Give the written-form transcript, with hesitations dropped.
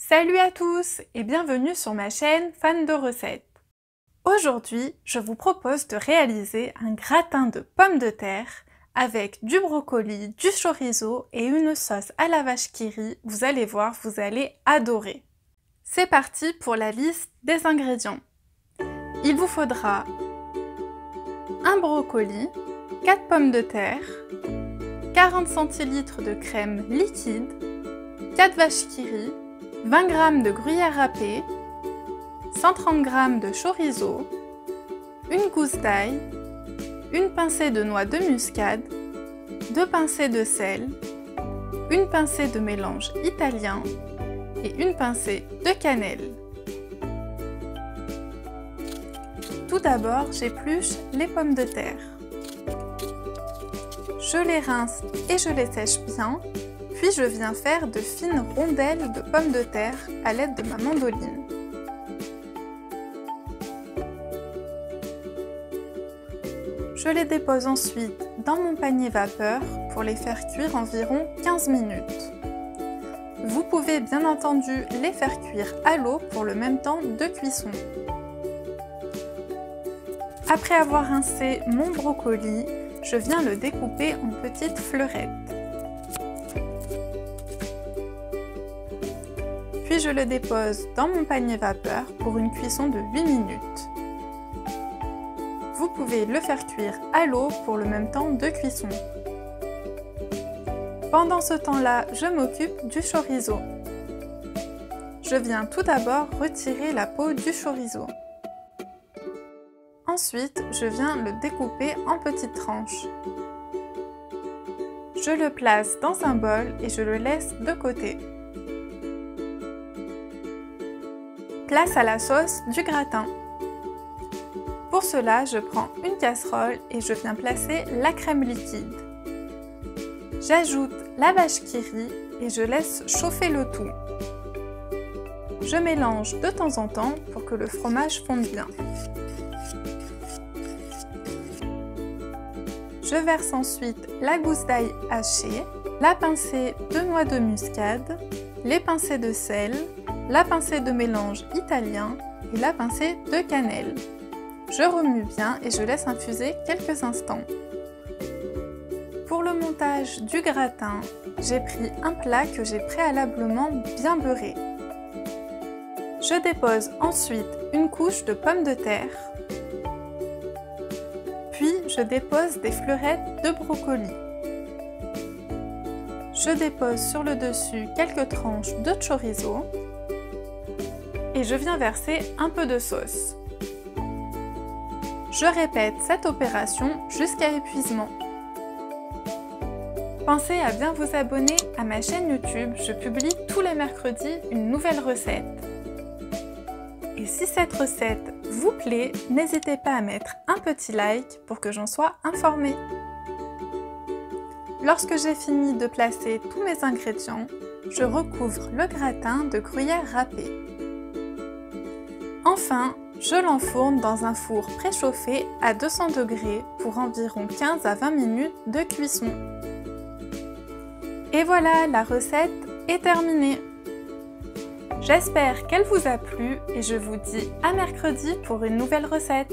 Salut à tous et bienvenue sur ma chaîne Fan de recettes. Aujourd'hui, je vous propose de réaliser un gratin de pommes de terre avec du brocoli, du chorizo et une sauce à la vache qui rit. Vous allez voir, vous allez adorer. C'est parti pour la liste des ingrédients. Il vous faudra un brocoli, 4 pommes de terre, 40 centilitres de crème liquide, 4 vaches qui rit, 20 g de gruyère râpée, 130 g de chorizo, une gousse d'ail, une pincée de noix de muscade, 2 pincées de sel, une pincée de mélange italien et une pincée de cannelle. Tout d'abord, j'épluche les pommes de terre. Je les rince et je les sèche bien. Puis je viens faire de fines rondelles de pommes de terre à l'aide de ma mandoline. Je les dépose ensuite dans mon panier vapeur pour les faire cuire environ 15 minutes. Vous pouvez bien entendu les faire cuire à l'eau pour le même temps de cuisson. Après avoir rincé mon brocoli, je viens le découper en petites fleurettes. Puis je le dépose dans mon panier vapeur pour une cuisson de 8 minutes. Vous pouvez le faire cuire à l'eau pour le même temps de cuisson. Pendant ce temps-là, je m'occupe du chorizo. Je viens tout d'abord retirer la peau du chorizo. Ensuite, je viens le découper en petites tranches. Je le place dans un bol et je le laisse de côté. Place à la sauce du gratin. Pour cela, je prends une casserole et je viens placer la crème liquide. J'ajoute la vache qui rit et je laisse chauffer le tout. Je mélange de temps en temps pour que le fromage fonde bien. Je verse ensuite la gousse d'ail hachée, la pincée de noix de muscade, les pincées de sel, la pincée de mélange italien et la pincée de cannelle. Je remue bien et je laisse infuser quelques instants. Pour le montage du gratin, j'ai pris un plat que j'ai préalablement bien beurré. Je dépose ensuite une couche de pommes de terre, puis je dépose des fleurettes de brocoli. Je dépose sur le dessus quelques tranches de chorizo et je viens verser un peu de sauce. Je répète cette opération jusqu'à épuisement. Pensez à bien vous abonner à ma chaîne YouTube, je publie tous les mercredis une nouvelle recette. Et si cette recette vous plaît, n'hésitez pas à mettre un petit like pour que j'en sois informée. Lorsque j'ai fini de placer tous mes ingrédients, je recouvre le gratin de gruyère râpée. Enfin, je l'enfourne dans un four préchauffé à 200 degrés pour environ 15 à 20 minutes de cuisson. Et voilà, la recette est terminée. J'espère qu'elle vous a plu et je vous dis à mercredi pour une nouvelle recette.